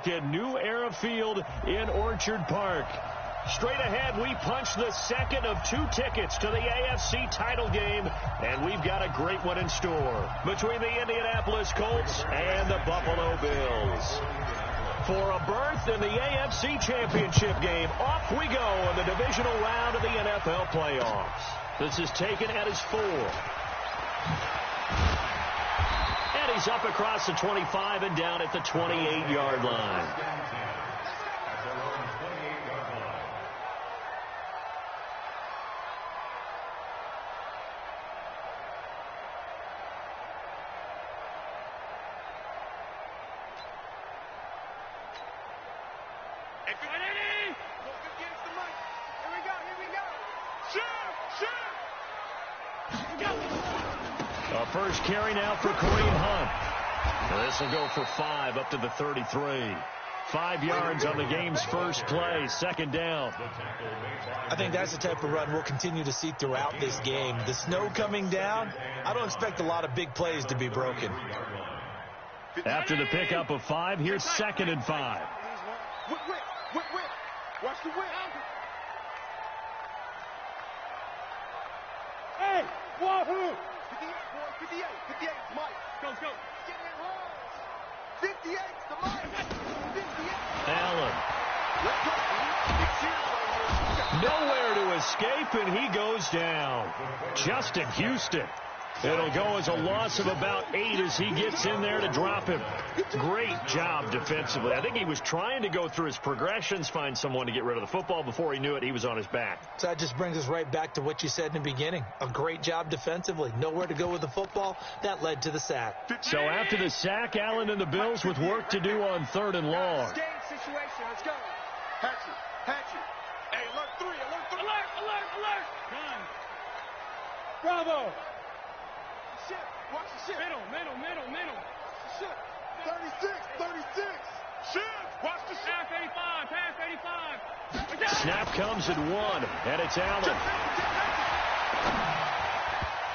look at New Era Field in Orchard Park. Straight ahead, we punch the second of 2 tickets to the AFC title game, and we've got a great one in store between the Indianapolis Colts and the Buffalo Bills. For a berth in the AFC Championship game, off we go in the divisional round of the NFL playoffs. This is taken at his 4. And he's up across the 25 and down at the 28-yard line. First carry now for Kareem Hunt. This will go for 5 up to the 33. 5 yards on the game's first play, second down. I think that's the type of run we'll continue to see throughout this game. The snow coming down, I don't expect a lot of big plays to be broken. After the pickup of 5, here's 2nd and 5. Watch the whip. Hey, wahoo! 58, 58, Mike. Go. Get in runs. 58, the Mike. 58. Allen. Nowhere to escape, and he goes down. Justin Houston. It'll go as a loss of about 8 as he gets in there to drop him. Great job defensively. I think he was trying to go through his progressions, find someone to get rid of the football. Before he knew it, he was on his back. So that just brings us right back to what you said in the beginning. A great job defensively. Nowhere to go with the football. That led to the sack. So after the sack, Allen and the Bills with work to do on 3rd and long. Game situation. Let's go. Hatchet. Hey, alert 3. Alert. Gun. Bravo. Watch the ship. Middle. Ship. 36. Ship. Watch the ship. Pass 85. Snap comes at 1, and it's Allen.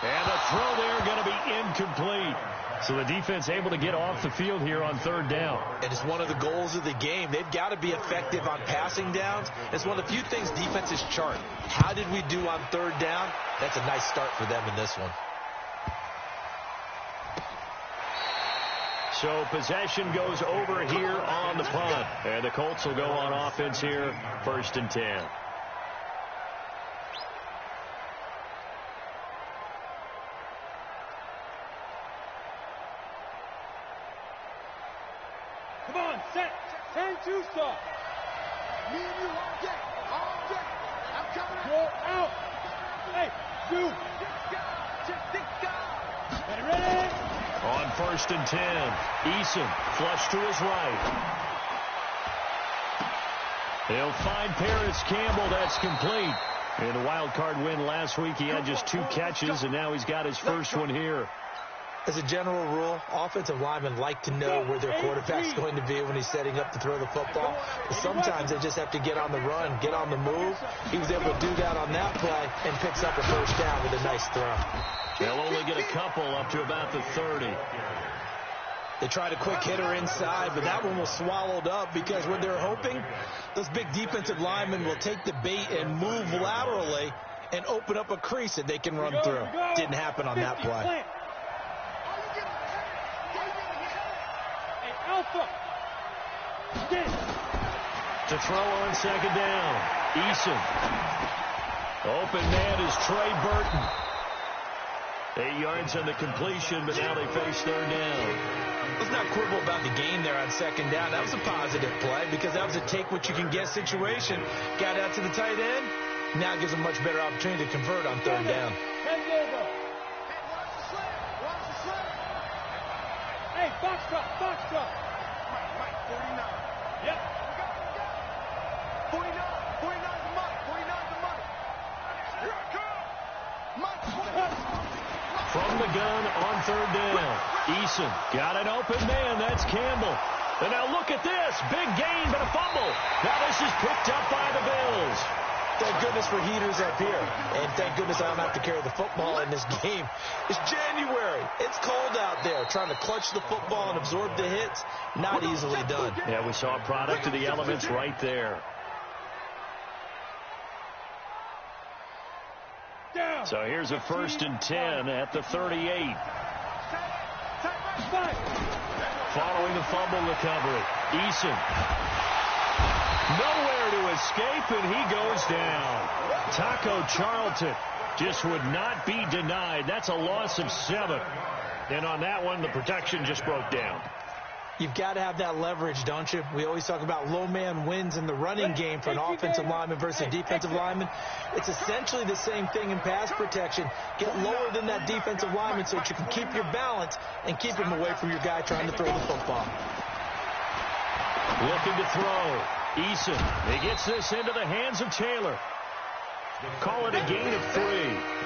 And the throw there going to be incomplete. So the defense able to get off the field here on 3rd down. And it's one of the goals of the game. They've got to be effective on passing downs. It's one of the few things defenses chart. How did we do on 3rd down? That's a nice start for them in this one. So possession goes over here on the punt. And the Colts will go on offense here, 1st and 10. Come on, set. 10-2 stop. Me and you all day. I'm coming out. Go out. Hey, shoot. Ready? On 1st and 10, Eason flush to his right. He'll find Paris Campbell. That's complete. In the wild card win last week, he had just 2 catches, and now he's got his first one here. As a general rule, offensive linemen like to know where their quarterback's going to be when he's setting up to throw the football. But sometimes they just have to get on the run, get on the move. He was able to do that on that play and picks up a first down with a nice throw. They'll only get a couple up to about the 30. They tried a quick hitter inside, but that one was swallowed up because when they're hoping, those big defensive linemen will take the bait and move laterally and open up a crease that they can run through. Didn't happen on that play. To throw on 2nd down, Eason. Open man is Trey Burton. 8 yards on the completion, but now they face 3rd down. Let's not quibble about the gain there on 2nd down. That was a positive play because that was a take-what-you-can-get situation. Got out to the tight end. Now gives them much better opportunity to convert on 3rd down. Hey, box drop. Mike, 49. Yep. 49 the Mike. Here I come. Mike, from the gun on 3rd down, Eason got an open man. That's Campbell. And now look at this. Big gain, but a fumble. Now this is picked up by the Bills. Thank goodness goodness for heaters up here. And thank goodness I don't have to carry the football in this game. It's January. It's cold out there. Trying to clutch the football and absorb the hits, not easily done. Yeah, we saw a product of the elements right there. So here's a 1st and 10 at the 38. Following the fumble recovery, Eason. Nowhere to escape, and he goes down. Taco Charlton just would not be denied. That's a loss of 7. And on that one, the protection just broke down. You've got to have that leverage, don't you? We always talk about low man wins in the running game for an offensive lineman versus a defensive lineman. It's essentially the same thing in pass protection. Get lower than that defensive lineman so that you can keep your balance and keep him away from your guy trying to throw the football. Looking to throw. Eason. He gets this into the hands of Taylor. Call it a gain of 3.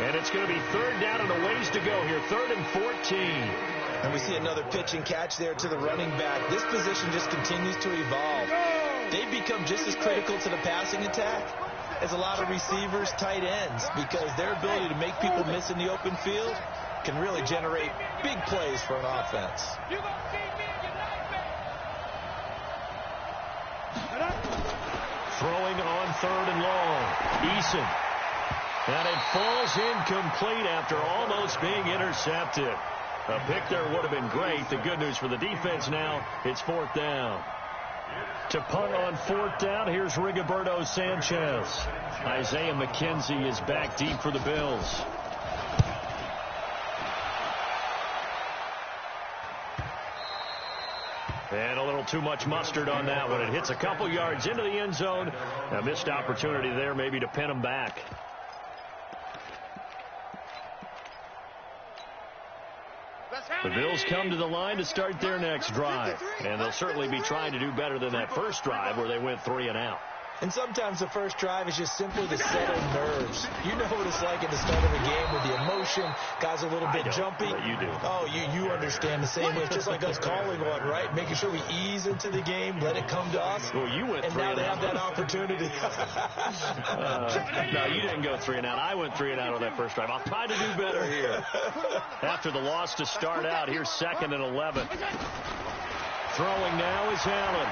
And it's going to be 3rd down and a ways to go here. 3rd and 14. And we see another pitch and catch there to the running back. This position just continues to evolve. They become just as critical to the passing attack as a lot of receivers, tight ends, because their ability to make people miss in the open field can really generate big plays for an offense. Throwing on 3rd and long. Eason. And it falls incomplete after almost being intercepted. A pick there would have been great. The good news for the defense now, it's 4th down. To punt on 4th down, here's Rigoberto Sanchez. Isaiah McKenzie is back deep for the Bills. And a little too much mustard on that one. It hits a couple yards into the end zone. A missed opportunity there maybe to pin him back. The Bills come to the line to start their next drive. And they'll certainly be trying to do better than that first drive where they went 3 and out. And sometimes the first drive is just simply to settle nerves. You know what it's like at the start of a game with the emotion. Guys are a little bit jumpy. You do. Oh, you understand the same way. It's just like us calling one, right? Making sure we ease into the game, let it come to us. Well, you went 3 and out. And now they have that opportunity. No, you didn't go 3 and out. I went 3 and out on that first drive. I'll try to do better here. After the loss to start out, here's 2nd and 11. Throwing now is Allen.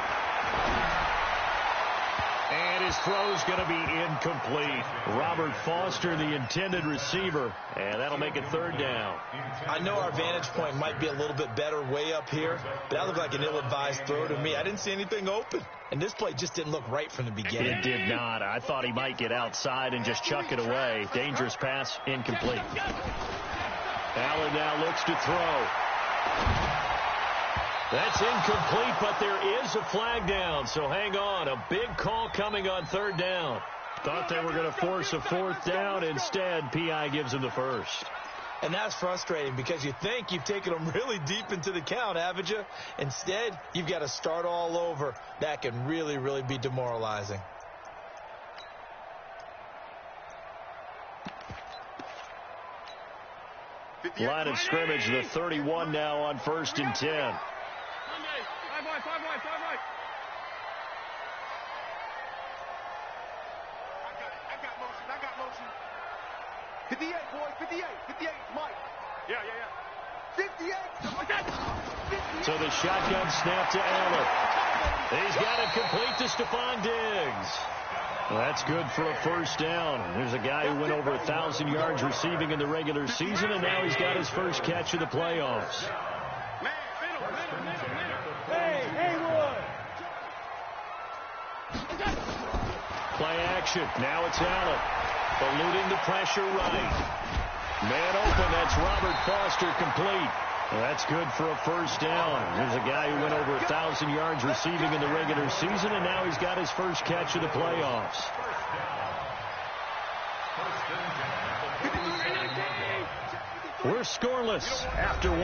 And his throw's going to be incomplete. Robert Foster, the intended receiver, and that'll make it 3rd down. I know our vantage point might be a little bit better way up here, but that looked like an ill-advised throw to me. I didn't see anything open, and this play just didn't look right from the beginning. It did not. I thought he might get outside and just chuck it away. Dangerous pass, incomplete. Allen now looks to throw. That's incomplete, but there is a flag down, so hang on. A big call coming on 3rd down. Thought they were going to force a 4th down. Instead, P.I. gives him the first. And that's frustrating because you think you've taken them really deep into the count, haven't you? Instead, you've got to start all over. That can really, really be demoralizing. Line of scrimmage, the 31 now on 1st and 10. Five right. I got motion. 58, boys, 58, Mike. Yeah. 58. So the shotgun snap to Allen. He's got it complete to Stephon Diggs. Well, that's good for a 1st down. There's a guy who went over 1,000 yards receiving in the regular season, and now he's got his first catch of the playoffs. Play action. Now it's Allen. Eluding the pressure right. Man open. That's Robert Foster complete. Well, that's good for a 1st down. There's a guy who went over 1,000 yards receiving in the regular season, and now he's got his first catch of the playoffs. We're scoreless after 1.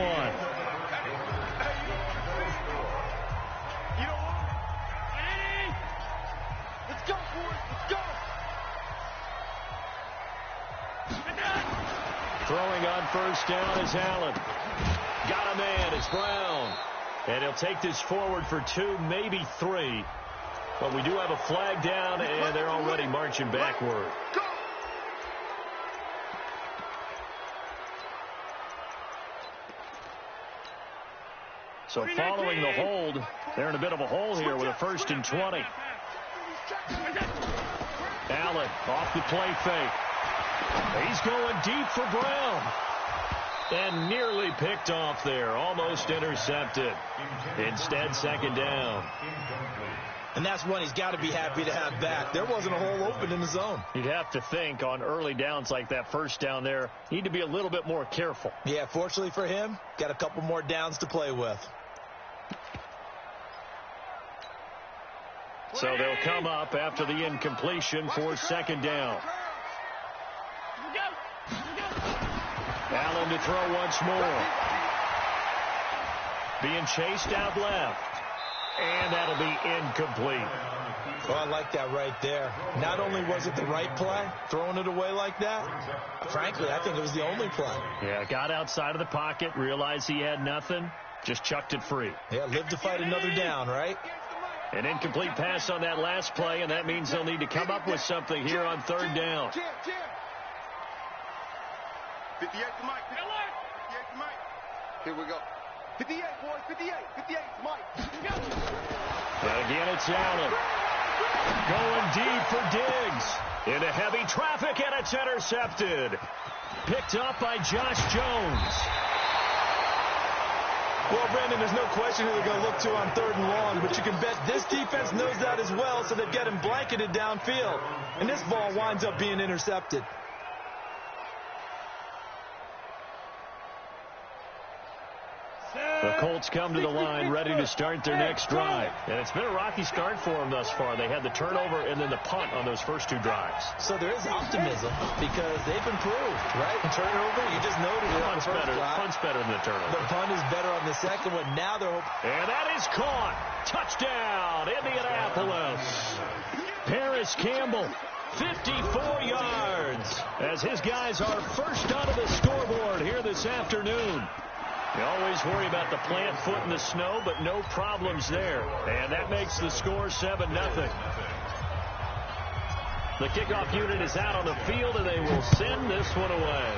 Throwing on 1st down is Allen. Got a man. It's Brown. And he'll take this forward for 2, maybe 3. But we do have a flag down, and they're already marching backward. So following the hold, they're in a bit of a hole here with a 1st and 20. Allen off the play fake. He's going deep for Brown. And nearly picked off there. Almost intercepted. Instead, 2nd down. And that's one he's got to be happy to have back. There wasn't a hole open in the zone. You'd have to think on early downs like that 1st down there, need to be a little bit more careful. Yeah, fortunately for him, got a couple more downs to play with. So they'll come up after the incompletion for 2nd down. Allen to throw once more. Being chased out left. And that'll be incomplete. Oh, I like that right there. Not only was it the right play, throwing it away like that, frankly, I think it was the only play. Yeah, got outside of the pocket, realized he had nothing, just chucked it free. Yeah, live to fight another down, right? An incomplete pass on that last play, and that means they'll need to come up with something here on 3rd down. 58 to Mike. 58 to Mike. Here we go. 58, boys. 58. 58 to Mike. And again, it's Allen. Going deep for Diggs. Into heavy traffic, and it's intercepted. Picked up by Josh Jones. Well, Brandon, there's no question who they're going to look to on 3rd and long, but you can bet this defense knows that as well, so they've got him blanketed downfield. And this ball winds up being intercepted. The Colts come to the line ready to start their next drive. And it's been a rocky start for them thus far. They had the turnover and then the punt on those first 2 drives. So there is optimism because they've improved, right? And turnover, you just noted it on the first drive. Punt's better than the turnover. The punt is better on the second one. Now they're hoping. And that is caught. Touchdown, Indianapolis. Paris Campbell, 54 yards, as his guys are first onto the scoreboard here this afternoon. You always worry about the plant foot in the snow, but no problems there. And that makes the score 7-0. The kickoff unit is out on the field, and they will send this one away.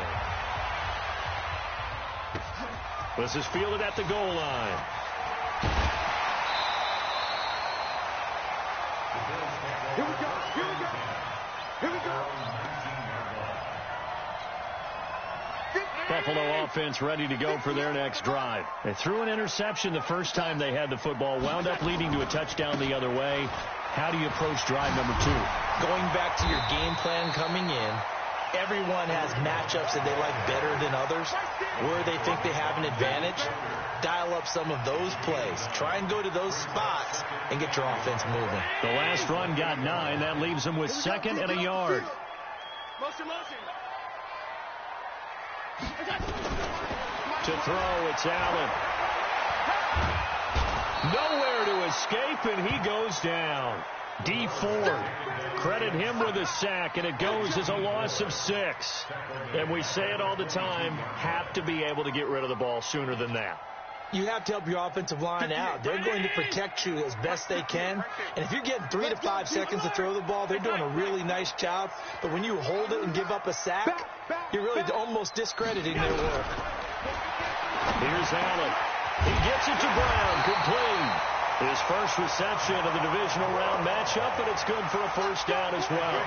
This is fielded at the goal line. Here we go. Here we go. Here we go. Buffalo offense ready to go for their next drive. They threw an interception the first time they had the football, wound up leading to a touchdown the other way. How do you approach drive number 2? Going back to your game plan coming in, everyone has matchups that they like better than others. Where they think they have an advantage, dial up some of those plays. Try and go to those spots and get your offense moving. The last run got 9. That leaves them with 2nd and a yard. Motion. To throw, it's Allen. Nowhere to escape, and he goes down. D Ford, credit him with a sack, and it goes as a loss of 6. And we say it all the time, have to be able to get rid of the ball sooner than that. You have to help your offensive line out. They're going to protect you as best they can. And if you're getting 3 to 5 seconds to throw the ball, they're doing a really nice job. But when you hold it and give up a sack, you're really almost discrediting their work. Here's Allen. He gets it to Brown, complete. His first reception of the divisional round matchup, and it's good for a 1st down as well.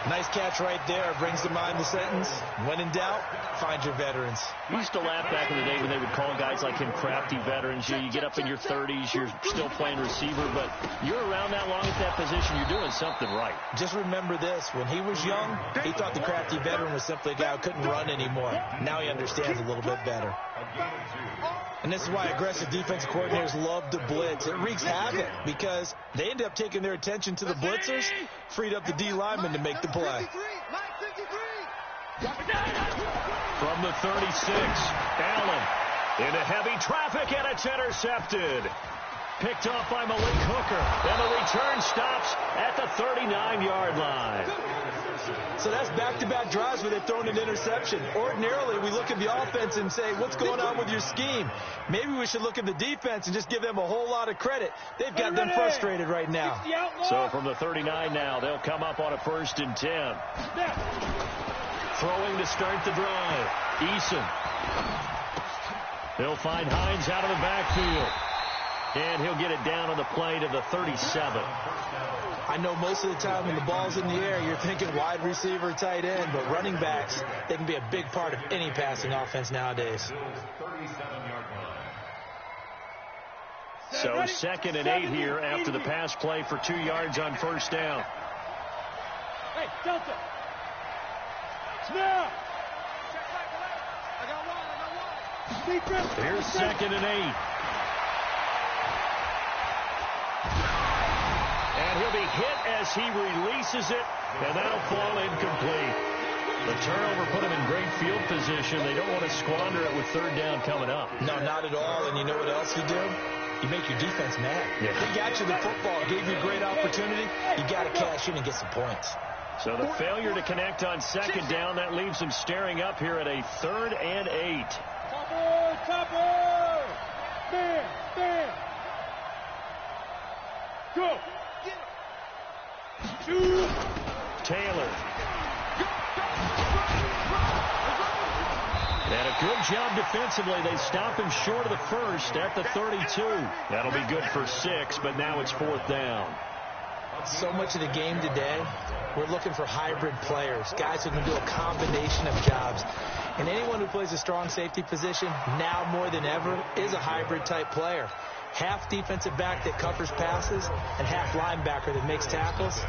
Nice catch right there. Brings to mind the sentence, when in doubt, find your veterans. We used to laugh back in the day when they would call guys like him crafty veterans. You get up in your 30s, you're still playing receiver, but you're around that long at that position, you're doing something right. Just remember this. When he was young, he thought the crafty veteran was simply a guy who couldn't run anymore. Now he understands a little bit better. And this is why aggressive defensive coordinators love to blitz. It wreaks havoc because they end up taking their attention to the blitzers, freed up the D lineman to make the play. From the 36, Allen into heavy traffic, and it's intercepted. Picked off by Malik Hooker. And the return stops at the 39-yard line. So that's back-to-back drives where they've thrown an interception. Ordinarily, we look at the offense and say, what's going on with your scheme? Maybe we should look at the defense and just give them a whole lot of credit. They've got them frustrated right now. So from the 39 now, they'll come up on a 1st and 10. Throwing to start the drive. Eason. They'll find Hines out of the backfield. And he'll get it down on the play to the 37. I know most of the time when the ball's in the air, you're thinking wide receiver, tight end, but running backs, they can be a big part of any passing offense nowadays. So 2nd and 8 here after the pass play for 2 yards on 1st down. Hey, Delta. Snap. I got one. Here's 2nd and 8. And he'll be hit as he releases it, and that'll fall incomplete. The turnover put him in great field position. They don't want to squander it with 3rd down coming up. No, not at all. And you know what else you do? You make your defense mad. Yeah. They got you the football, gave you a great opportunity. You got to cash in and get some points. So the failure to connect on 2nd down, that leaves them staring up here at a 3rd and 8. Topper! Bam! Go! Taylor. And a good job defensively. They stop him short of the 1st at the 32. That'll be good for 6, but now it's 4th down. So much of the game today, we're looking for hybrid players, guys who can do a combination of jobs. And anyone who plays a strong safety position, now more than ever, is a hybrid type player. Half defensive back that covers passes and half linebacker that makes tackles.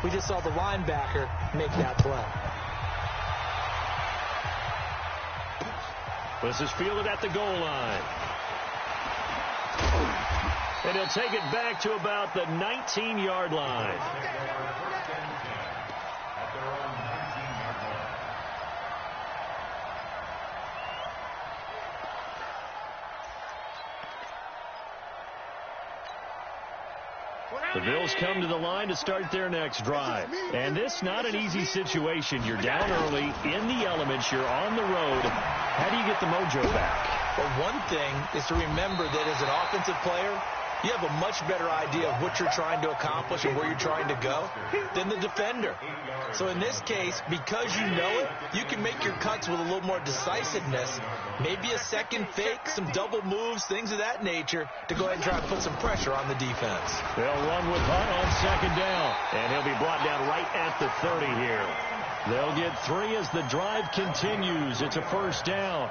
We just saw the linebacker make that play. This is fielded at the goal line. And he'll take it back to about the 19-yard line. The Bills come to the line to start their next drive. And this not an easy situation. You're down early, in the elements, you're on the road. How do you get the mojo back? Well, one thing is to remember that as an offensive player, you have a much better idea of what you're trying to accomplish and where you're trying to go than the defender. So in this case, because you know it, you can make your cuts with a little more decisiveness, maybe a second fake, some double moves, things of that nature, to go ahead and try and put some pressure on the defense. They'll run with Hunt on 2nd down, and he'll be brought down right at the 30 here. They'll get 3 as the drive continues. It's a 1st down.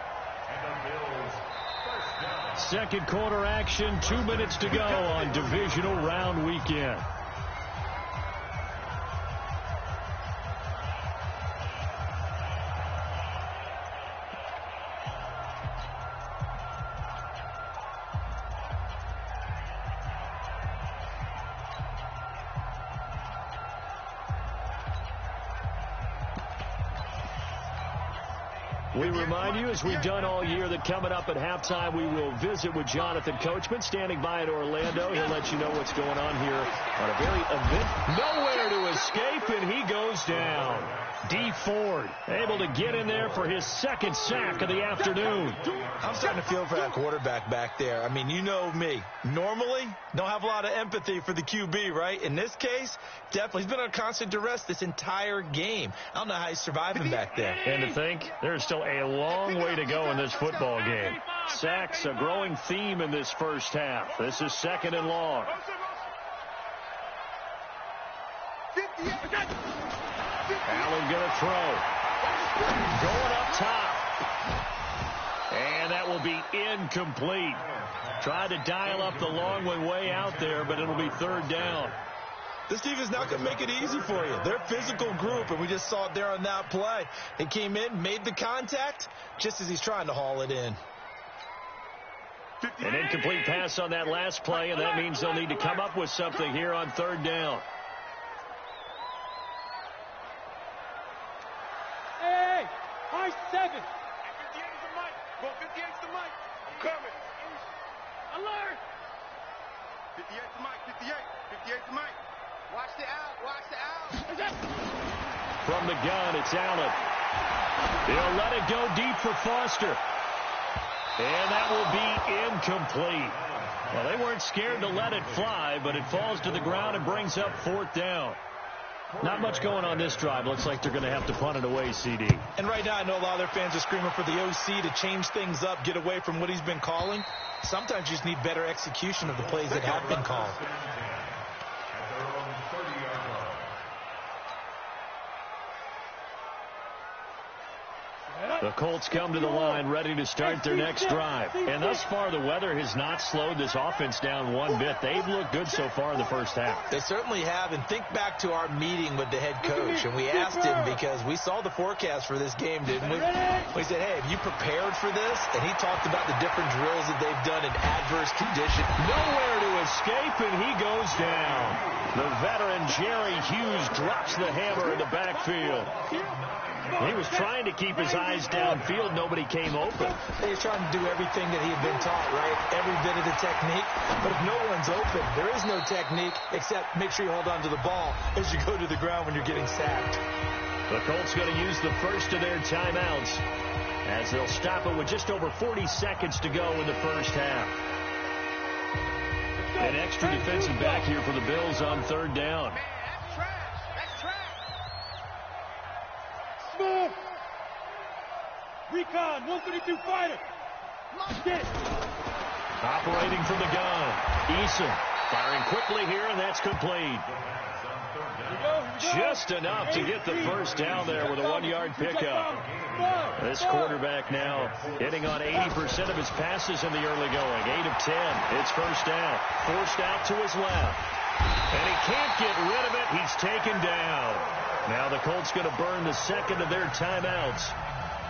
2nd quarter action, 2 minutes to go on divisional round weekend. We remind you, as we've done all year, that coming up at halftime, we will visit with Jonathan Coachman, standing by in Orlando. He'll let you know what's going on here on a very event. Nowhere to escape, and he goes down. D. Ford able to get in there for his 2nd sack of the afternoon. I'm starting to feel for that quarterback back there. I mean, you know me. Normally, don't have a lot of empathy for the QB, right? In this case, definitely. He's been on constant duress this entire game. I don't know how he's surviving back there. And to think, there's still a long way to go in this football game. Sacks, a growing theme in this 1st half. This is 2nd and long. Allen going to throw. Going up top. And that will be incomplete. Tried to dial up the long one way out there, but it'll be 3rd down. This defense is not going to make it easy for you. They're a physical group, and we just saw it there on that play. They came in, made the contact, just as he's trying to haul it in. An incomplete pass on that last play, and that means they'll need to come up with something here on 3rd down. Hey, high 7. 58's the mic. Go 58's the mic. I'm coming. Alert. 58 to Mike, 58. 58 to Mike. Watch the out, watch the out. From the gun, it's Allen. He'll let it go deep for Foster. And that will be incomplete. Well, they weren't scared to let it fly, but it falls to the ground and brings up 4th down. Not much going on this drive. Looks like they're going to have to punt it away, CD. And right now, I know a lot of their fans are screaming for the OC to change things up, get away from what he's been calling. Sometimes you just need better execution of the plays that have been called. The Colts come to the line ready to start their next drive. And thus far, the weather has not slowed this offense down one bit. They've looked good so far in the first half. They certainly have. And think back to our meeting with the head coach. And we asked him because we saw the forecast for this game, didn't we? We said, hey, have you prepared for this? And he talked about the different drills that they've done in adverse conditions. Nowhere to escape, and he goes down. The veteran Jerry Hughes drops the hammer in the backfield. He was trying to keep his eyes downfield. Nobody came open. He was trying to do everything that he had been taught, right? Every bit of the technique. But if no one's open, there is no technique except make sure you hold on to the ball as you go to the ground when you're getting sacked. The Colts going to use the first of their timeouts as they'll stop it with just over 40 seconds to go in the first half. An extra defensive back here for the Bills on 3rd down. Smooth. Recon, 132 fighter. Get it. Operating from the gun. Eason firing quickly here, and that's complete. Just enough to get the first down there with a 1-yard pickup. This quarterback now hitting on 80% of his passes in the early going. 8 of 10. It's first down. Forced out to his left. And he can't get rid of it. He's taken down. Now the Colts going to burn the second of their timeouts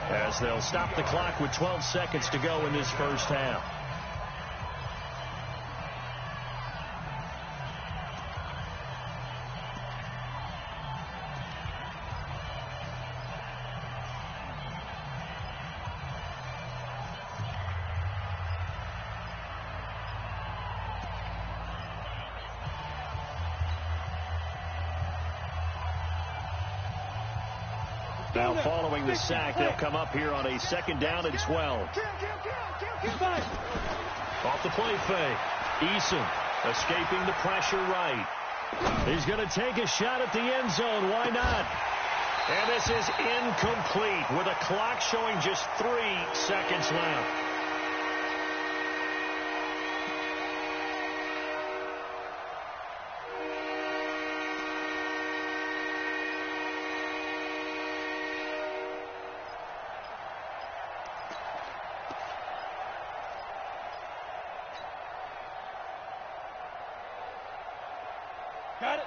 as they'll stop the clock with 12 seconds to go in this first half. Now following the sack, they'll come up here on a 2nd down and 12. Off the play fake. Eason escaping the pressure right. He's going to take a shot at the end zone. Why not? And this is incomplete with a clock showing just 3 seconds left.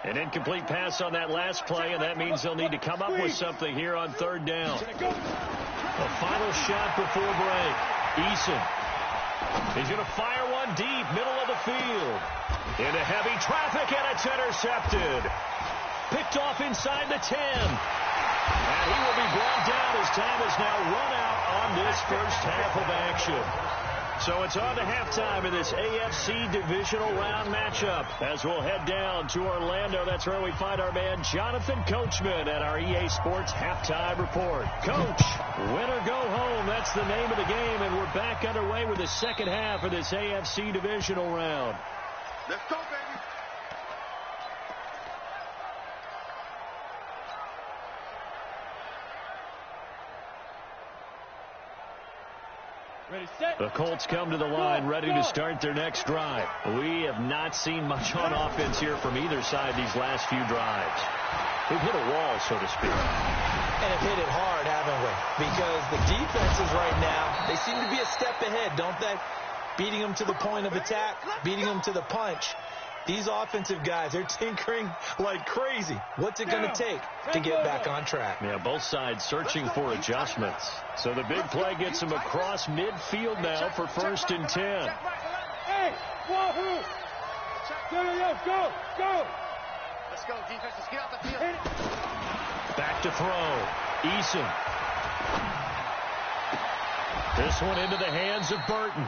An incomplete pass on that last play, and that means they'll need to come up with something here on 3rd down. A final shot before break. Eason. He's going to fire one deep, middle of the field. Into heavy traffic, and it's intercepted. Picked off inside the 10. And he will be brought down as time has now run out on this first half of action. So it's on to halftime in this AFC divisional round matchup as we'll head down to Orlando. That's where we find our man Jonathan Coachman at our EA Sports Halftime Report. Coach, win or go home, that's the name of the game, and we're back underway with the second half of this AFC divisional round. Let's go, baby. The Colts come to the line ready to start their next drive. We have not seen much on offense here from either side these last few drives. We've hit a wall, so to speak. And have hit it hard, haven't we? Because the defenses right now, they seem to be a step ahead, don't they? Beating them to the point of attack, beating them to the punch. These offensive guys, they're tinkering like crazy. What's it going to take to get back on track? Yeah, both sides searching for adjustments. So the big play gets them across midfield now for 1st and 10. Hey, wahoo! Go! Let's go, defense. Let's get out the field. Back to throw. Eason. This one into the hands of Burton.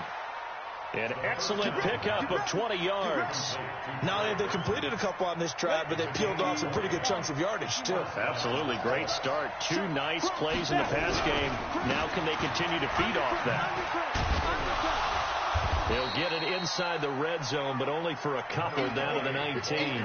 An excellent pickup of 20 yards. Not only have they completed a couple on this drive, but they peeled off some pretty good chunks of yardage, too. Absolutely great start. 2 nice plays in the pass game. Now can they continue to feed off that? They'll get it inside the red zone, but only for a couple down to the 19.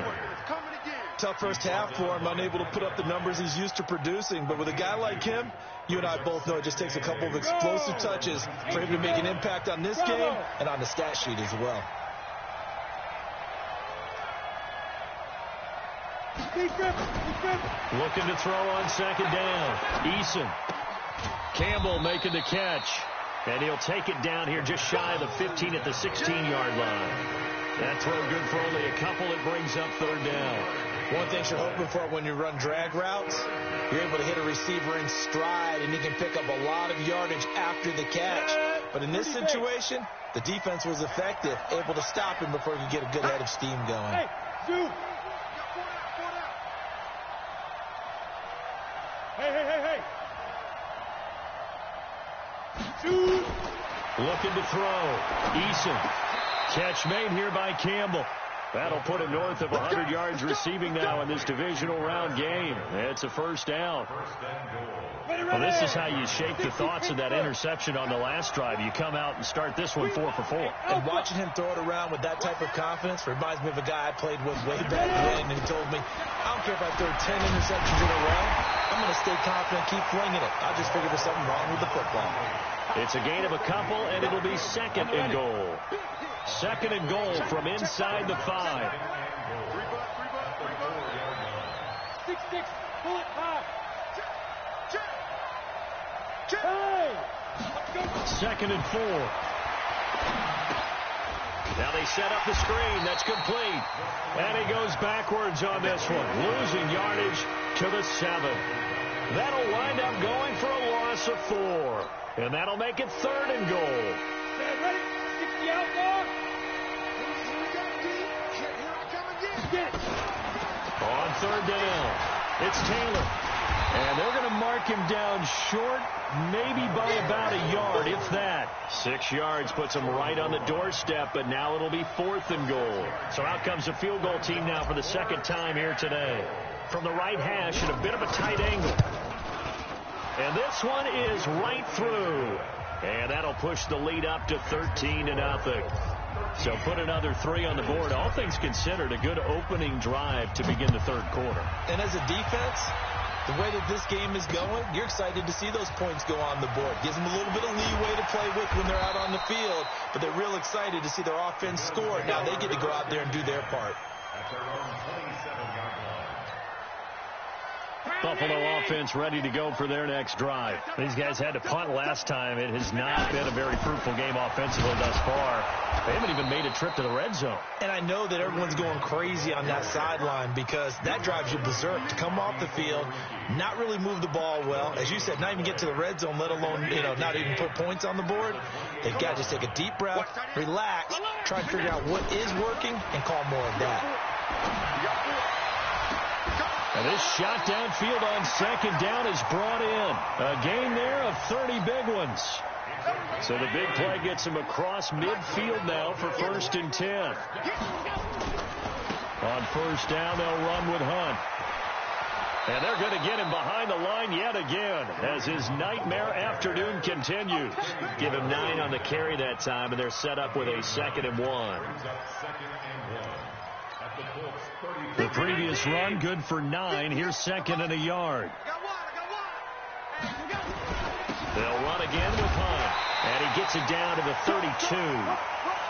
Tough first half for him, unable to put up the numbers he's used to producing. But with a guy like him, you and I both know it just takes a couple of explosive touches for him to make an impact on this game and on the stat sheet as well. Looking to throw on second down. Eason. Campbell making the catch. And he'll take it down here just shy of the 15 at the 16-yard line. That throw good for only a couple. It brings up third down. One thing you're hoping for when you run drag routes, you're able to hit a receiver in stride, and he can pick up a lot of yardage after the catch. But in this situation, the defense was effective, able to stop him before he could get a good head of steam going. Hey, shoot. Hey. Shoot. Looking to throw. Eason. Catch made here by Campbell. That'll put him north of 100 yards receiving now in this divisional round game. It's a first down. Well, this is how you shape the thoughts of that interception on the last drive. You come out and start this one 4 for 4. And watching him throw it around with that type of confidence reminds me of a guy I played with way back when, and he told me, I don't care if I throw 10 interceptions in a row, I'm going to stay confident, keep flinging it. I just figured there's something wrong with the football. It's a gain of a couple, and it'll be second and goal. Second and goal from inside the 5. 6-6, pull it high. Hey! Second and 4. Now they set up the screen. That's complete. And he goes backwards on this one, losing yardage to the 7. That'll wind up going for a loss of 4. And that'll make it third and goal. Ready? 60 out there. On third down, it's Taylor. And they're going to mark him down short, maybe by about a yard, if that. 6 yards puts him right on the doorstep, but now it'll be fourth and goal. So out comes the field goal team now for the second time here today. From the right hash at a bit of a tight angle. And this one is right through. And that'll push the lead up to 13-0. So put another 3 on the board. All things considered, a good opening drive to begin the third quarter. And as a defense, the way that this game is going, you're excited to see those points go on the board. Gives them a little bit of leeway to play with when they're out on the field, but they're real excited to see their offense score. Now they get to go out there and do their part. Buffalo offense ready to go for their next drive. These guys had to punt last time. It has not been a very fruitful game offensively thus far. They haven't even made a trip to the red zone. And I know that everyone's going crazy on that sideline because that drives you berserk to come off the field, not really move the ball well. As you said, not even get to the red zone, let alone, not even put points on the board. They've got to just take a deep breath, relax, try to figure out what is working, and call more of that. And this shot downfield on second down is brought in. A gain there of 30 big ones. So the big play gets him across midfield now for 1st and 10. On first down, they'll run with Hunt. And they're going to get him behind the line yet again as his nightmare afternoon continues. Give him 9 on the carry that time, and they're set up with a 2nd and 1. The previous run, good for 9. Here's 2nd and a yard. They'll run again with Hunt. And he gets it down to the 32.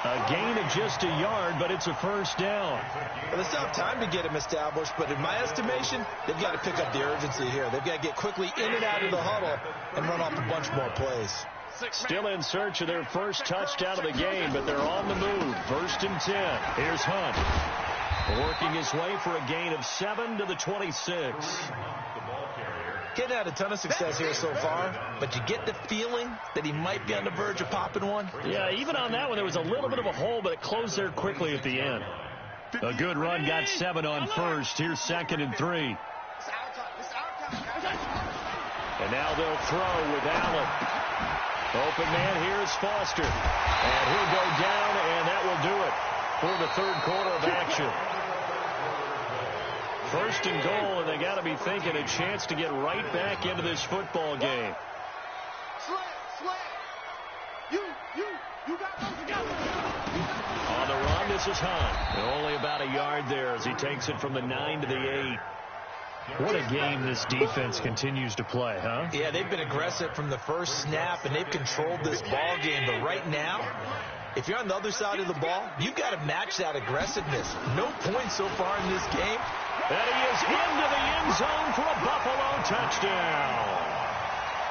A gain of just a yard, but it's a first down. Well, they still have time to get him established, but in my estimation, they've got to pick up the urgency here. They've got to get quickly in and out of the huddle and run off a bunch more plays. Still in search of their first touchdown of the game, but they're on the move. 1st and 10. Here's Hunt. Working his way for a gain of 7 to the 26. Getting had a ton of success here so far, but you get the feeling that he might be on the verge of popping one. Yeah, even on that one, there was a little bit of a hole, but it closed there quickly at the end. A good run, got 7 on first. Here's 2nd and 3. And now they'll throw with Allen. Open man here is Foster. And he'll go down, and that will do it for the third quarter of action. First and goal, and they got to be thinking a chance to get right back into this football game. On the run, this is Hunt. And only about a yard there as he takes it from the 9 to the 8. What a game this defense continues to play, huh? Yeah, they've been aggressive from the first snap, and they've controlled this ball game. But right now, if you're on the other side of the ball, you've got to match that aggressiveness. No points so far in this game. And he is into the end zone for a Buffalo touchdown.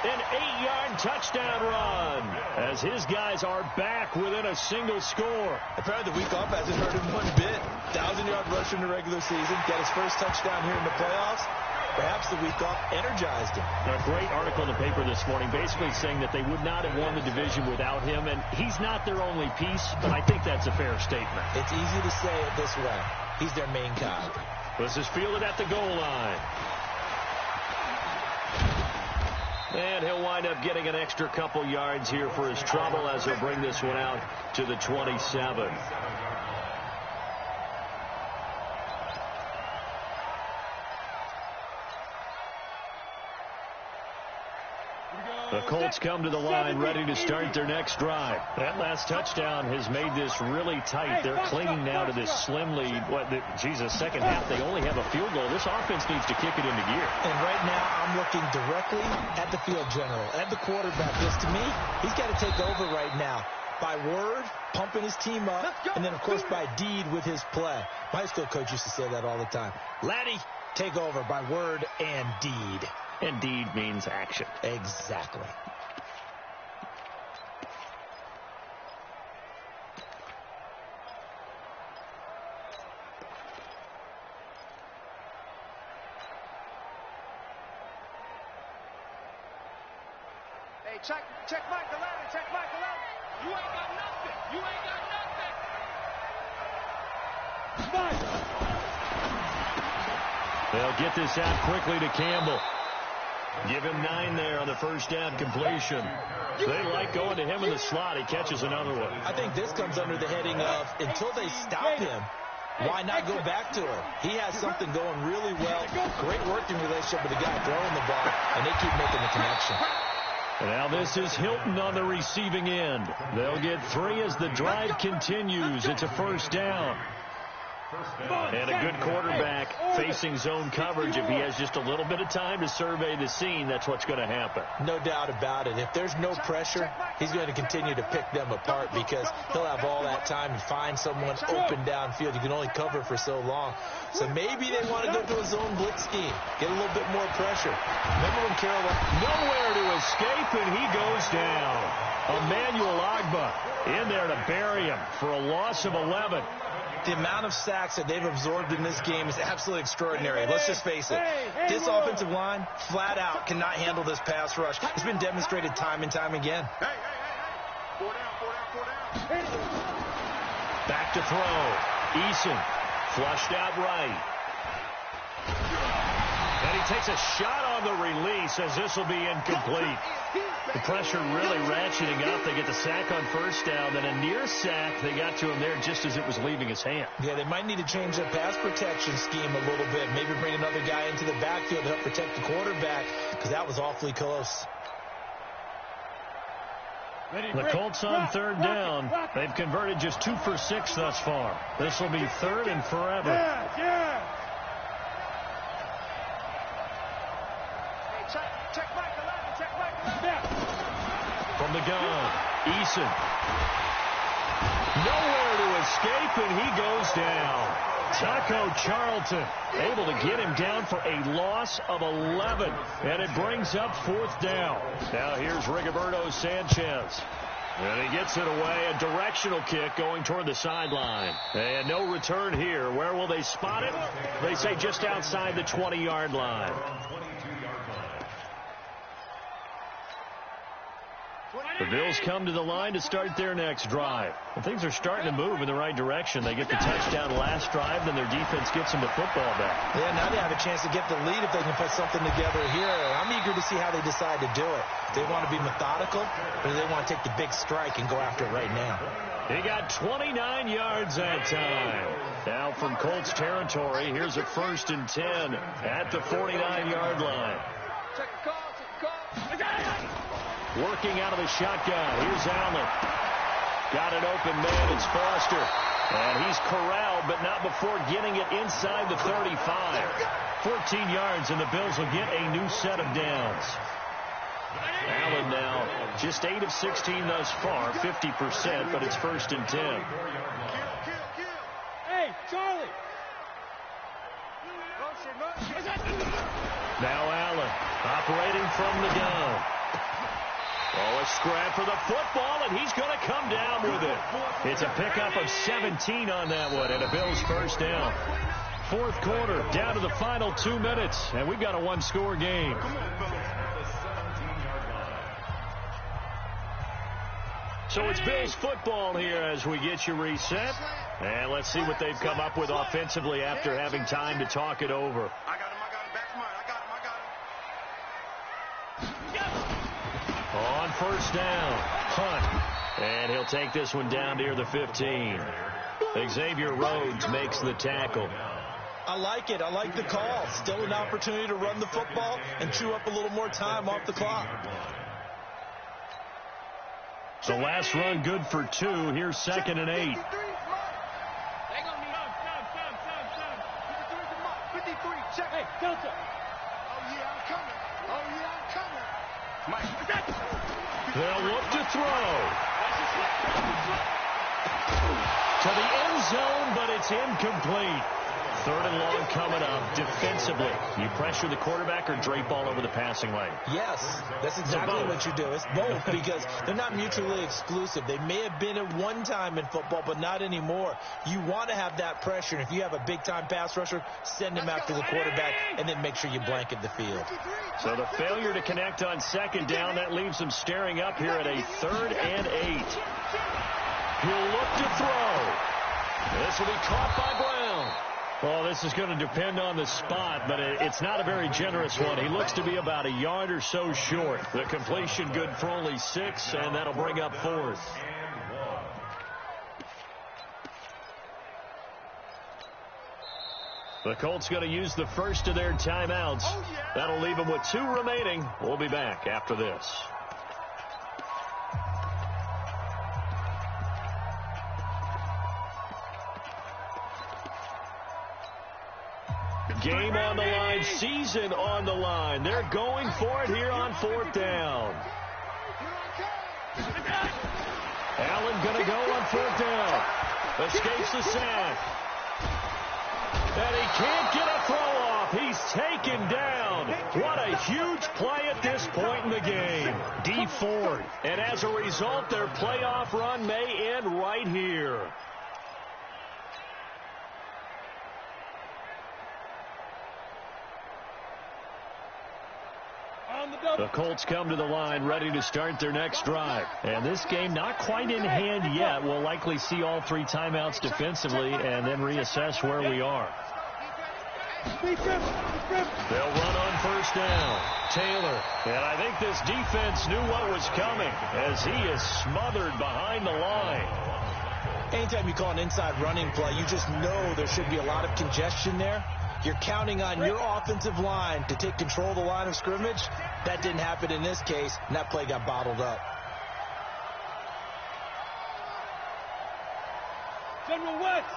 An 8-yard touchdown run as his guys are back within a single score. Apparently the week off hasn't hurt him one bit. 1,000-yard rusher in the regular season. Got his first touchdown here in the playoffs. Perhaps the week off energized him. A great article in the paper this morning basically saying that they would not have won the division without him. And he's not their only piece, but I think that's a fair statement. It's easy to say it this way. He's their main guy. This is fielded at the goal line. And he'll wind up getting an extra couple yards here for his trouble as he'll bring this one out to the 27. The Colts come to the line ready to start their next drive. That last touchdown has made this really tight. They're clinging now to this slim lead. Second half, they only have a field goal. This offense needs to kick it into gear. And right now, I'm looking directly at the field general, at the quarterback. Because to me, he's got to take over right now. By word, pumping his team up, and then, of course, by deed with his play. My high school coach used to say that all the time. Laddie, take over by word and deed. And deed means action. Exactly. Hey, check Mike 11, check Mike 11. You ain't got nothing. You ain't got nothing. They'll get this out quickly to Campbell. Give him 9 there on the first down completion. They like going to him in the slot. He catches another one. I think this comes under the heading of until they stop him, why not go back to him? He has something going really well. Great working relationship with the guy throwing the ball, and they keep making the connection. And now this is Hilton on the receiving end. They'll get 3 as the drive continues. It's a first down. And a good quarterback facing zone coverage. If he has just a little bit of time to survey the scene, that's what's going to happen. No doubt about it. If there's no pressure, he's going to continue to pick them apart because he'll have all that time to find someone open downfield. You can only cover for so long. So maybe they want to go to a zone blitz scheme, get a little bit more pressure. Remember when Carolina... Nowhere to escape, and he goes down. Emmanuel Agba in there to bury him for a loss of 11. The amount of sacks that they've absorbed in this game is absolutely extraordinary. Let's just face it. This offensive line, flat out, cannot handle this pass rush. It's been demonstrated time and time again. Four down. Back to throw. Eason flushed out right. And he takes a shot on the release as this will be incomplete. The pressure really ratcheting up. They get the sack on first down. Then a near sack. They got to him there just as it was leaving his hand. Yeah, they might need to change their pass protection scheme a little bit. Maybe bring another guy into the backfield to help protect the quarterback because that was awfully close. The Colts on third down. They've converted just 2 for 6 thus far. This will be third and forever. Yeah. Check Mike 11. Check Mike 11. From the gun, Eason. Nowhere to escape, and he goes down. Taco Charlton able to get him down for a loss of 11, and it brings up 4th down. Now here's Rigoberto Sanchez. And he gets it away, a directional kick going toward the sideline. And no return here. Where will they spot it? They say just outside the 20-yard line. The Bills come to the line to start their next drive. And things are starting to move in the right direction. They get the touchdown last drive, then their defense gets them the football back. Yeah, now they have a chance to get the lead if they can put something together here. I'm eager to see how they decide to do it. They want to be methodical, or they want to take the big strike and go after it right now. He got 29 yards that time. Now from Colts territory, here's a 1st and 10 at the 49-yard line. Working out of the shotgun. Here's Allen. Got an open man. It's Foster. And he's corralled, but not before getting it inside the 35. 14 yards, and the Bills will get a new set of downs. Allen now just 8 of 16 thus far, 50%, but it's 1st and 10. Hey, Charlie. Now Allen operating from the gun. Oh, a scrap for the football, and he's going to come down with it. It's a pickup of 17 on that one, and a Bills first down. 4th quarter, down to the final 2 minutes, and we've got a one-score game. So it's Bills football here as we get you reset. And let's see what they've come up with offensively after having time to talk it over. On 1st down, Hunt. And he'll take this one down near the 15. Xavier Rhodes makes the tackle. I like it. I like the call. Still an opportunity to run the football and chew up a little more time off the clock. The last run good for 2. Here's 2nd and 8. Hey, Delta. They'll look to throw. To the end zone, but it's incomplete. 3rd and long coming up defensively. You pressure the quarterback or drape all over the passing lane? Yes, that's exactly what you do. It's both because they're not mutually exclusive. They may have been at one time in football, but not anymore. You want to have that pressure. And if you have a big-time pass rusher, send him after the quarterback and then make sure you blanket the field. So the failure to connect on 2nd down, that leaves them staring up here at a 3rd and 8. He'll look to throw. This will be caught by Brown. Well, this is going to depend on the spot, but it's not a very generous one. He looks to be about a yard or so short. The completion good for only 6, and that'll bring up 4th. The Colts going to use the first of their timeouts. That'll leave them with 2 remaining. We'll be back after this. Game on the line, season on the line. They're going for it here on 4th down. Allen going to go on 4th down. Escapes the sack. And he can't get a throw off. He's taken down. What a huge play at this point in the game. Dee Ford. And as a result, their playoff run may end right here. The Colts come to the line ready to start their next drive. And this game not quite in hand yet. We'll likely see all 3 timeouts defensively and then reassess where we are. They'll run on 1st down. Taylor. And I think this defense knew what was coming as he is smothered behind the line. Anytime you call an inside running play, you just know there should be a lot of congestion there. You're counting on your offensive line to take control of the line of scrimmage. That didn't happen in this case, and that play got bottled up. General West.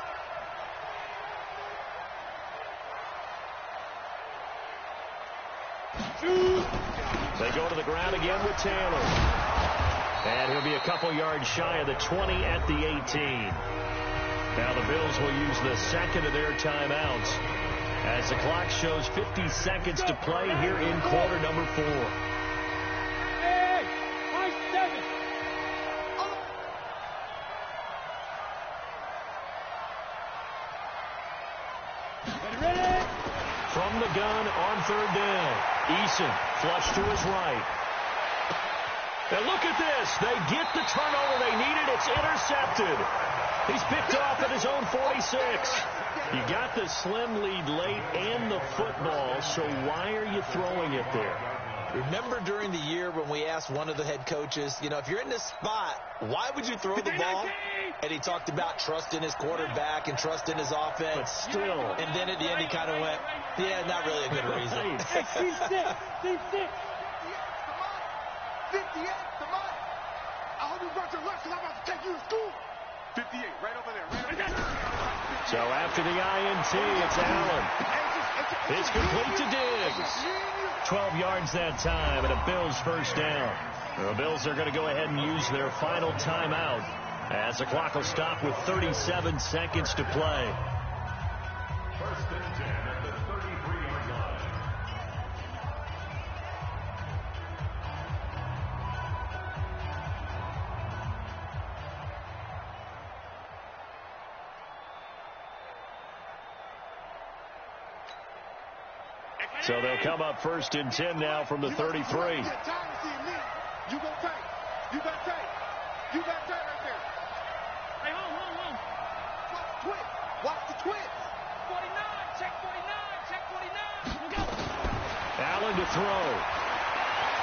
They go to the ground again with Taylor. And he'll be a couple yards shy of the 20 at the 18. Now the Bills will use the 2nd of their timeouts as the clock shows 50 seconds to play here in quarter number 4. Hey, high 7. Ready? From the gun on 3rd down. Eason flush to his right. And look at this. They get the turnover they needed. It's intercepted. He's picked off at his own 46. You got the slim lead late and the football, so why are you throwing it there? Remember during the year when we asked one of the head coaches, if you're in this spot, why would you throw the ball? And he talked about trust in his quarterback and trust in his offense. But still. And then at the end he kind of went, yeah, not really a good reason. Hey, team 6. Team 6. 58, come on. I hope you brought your lunch because I'm about to take you to school. 58, right over there. Right over there. So after the INT, it's Allen. It's complete to Diggs. 12 yards that time and a Bills first down. The Bills are going to go ahead and use their final timeout as the clock will stop with 37 seconds to play. First and 10 at the 33-yard line. So they'll come up first and 10 now from the 33. You got take. You got take. You got take right there. Hey, hold. Watch the twitch. 49, check 49. Go. Allen to throw.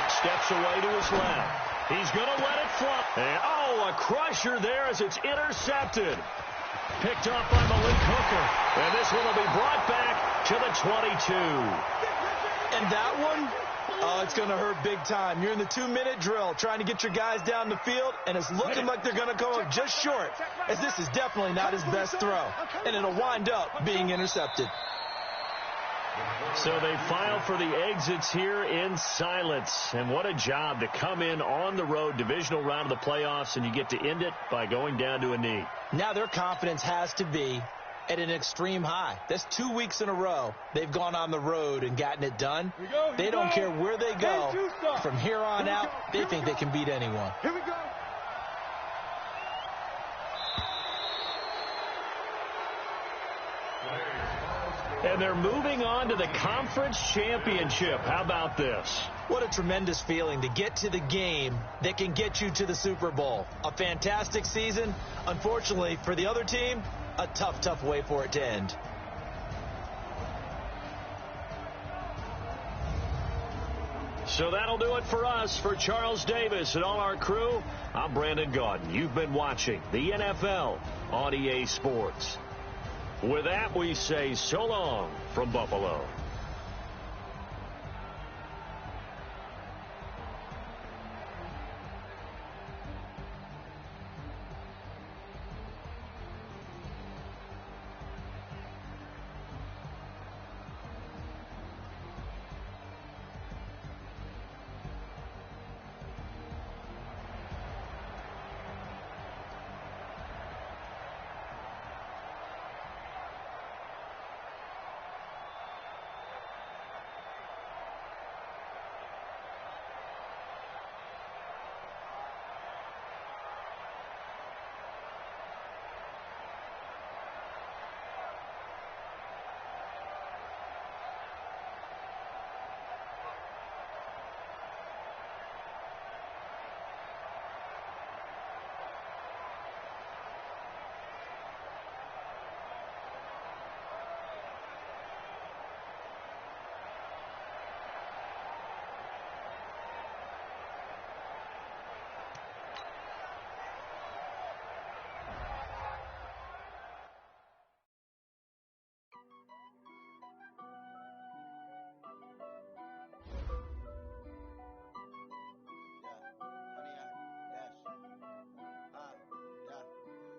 Steps away to his left. He's going to let it fly. And, a crusher there as it's intercepted. Picked off by Malik Hooker. And this one will be brought back to the 22. And that one, it's going to hurt big time. You're in the 2-minute drill trying to get your guys down the field, and it's looking like they're going to go up just short, as this is definitely not his best throw, and it'll wind up being intercepted. So they file for the exits here in silence. And what a job to come in on the road, divisional round of the playoffs, and you get to end it by going down to a knee. Now their confidence has to be at an extreme high. That's 2 weeks in a row they've gone on the road and gotten it done. They don't care where they go. From here on out, they think they can beat anyone. Here we go. And they're moving on to the conference championship. How about this? What a tremendous feeling to get to the game that can get you to the Super Bowl. A fantastic season. Unfortunately, for the other team, a tough way for it to end. So that'll do it for us. For Charles Davis and all our crew, I'm Brandon Gaudin. You've been watching the NFL on EA Sports. With that, we say so long from Buffalo.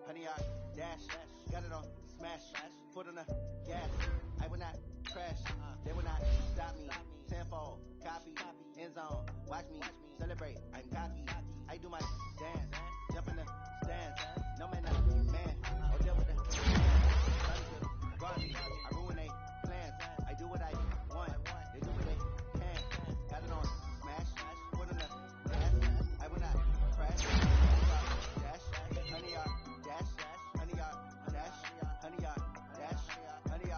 Honey, I dash, got it on smash, foot on the gas. I will not crash, they will not stop me. Tenfold, copy, end zone, watch me celebrate. I'm cocky, I do my dance, jump in the stands. No man, man, or deal with the guard me. I ruin they plans. I do what I want, they do what they can. Got it on smash, foot on the gas. I will not crash, dash, honey, dash, honey, dash, honey, dash, honey,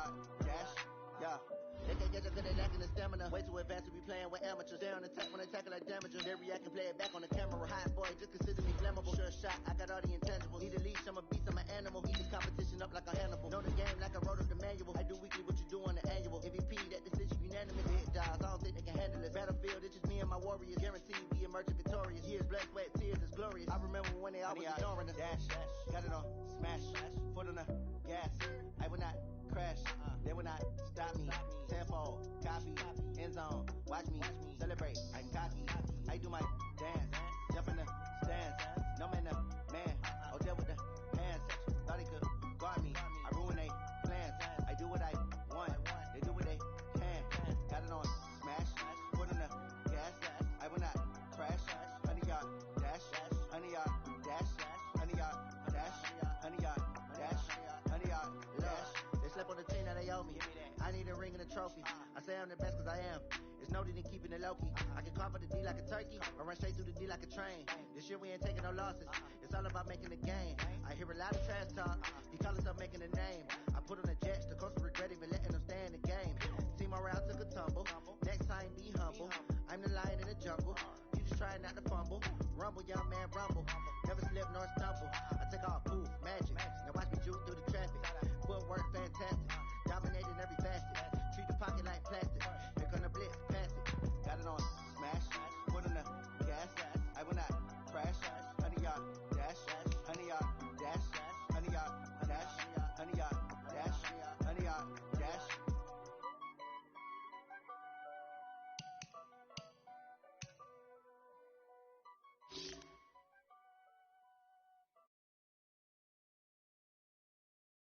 dash, yeah. They can't get you cause they lacking the stamina. Way too advanced to be playing with amateurs. Stay on attack when they tackle like damagers. They react and play it back on the camera. Hot boy, just consider me flammable. Sure shot, I got all the intangibles. Need a leash, I'm a beast, I'm an animal. Eat this competition up like a Hannibal. Know the game like I wrote up the manual. I do weekly what you do on the annual. MVP, that decision unanimous. Hit dials, I don't think they can handle it. Battlefield, it's just me and my warriors. Guaranteed we emerging victorious. Years, blood, sweat, tears, it's glorious. I remember when they always ignoring us. Dash, got it on, smash, foot on the gas. I will not crash, they will not stop me. Tenfold, copy, end zone, watch me celebrate. I can cocky, I do my dance, jump in the stands. No man, man, oh there with the hands. Thought he could guard me, I ruin they plans. I do what I want, they do what they can. Got it on, smash, foot on the gas. I will not crash, 100 yard dash, 100 yard dash, 100 yard dash, 100 yard dash, 100 yard dash. They slept on the team that they owe me. I need a ring and a trophy. I say I'm the best cause I am. It's no need in keeping it low-key. I can carve up the D like a turkey or run straight through the D like a train. This year we ain't taking no losses. It's all about making the game. I hear a lot of trash talk. He call himself making a name. I put on the Jets. The coach will regret even letting them stay in the game. Team morale took a tumble. Next time be humble. I'm the lion in the jungle. You just try not to fumble. Rumble, young man, rumble. Never slip nor stumble.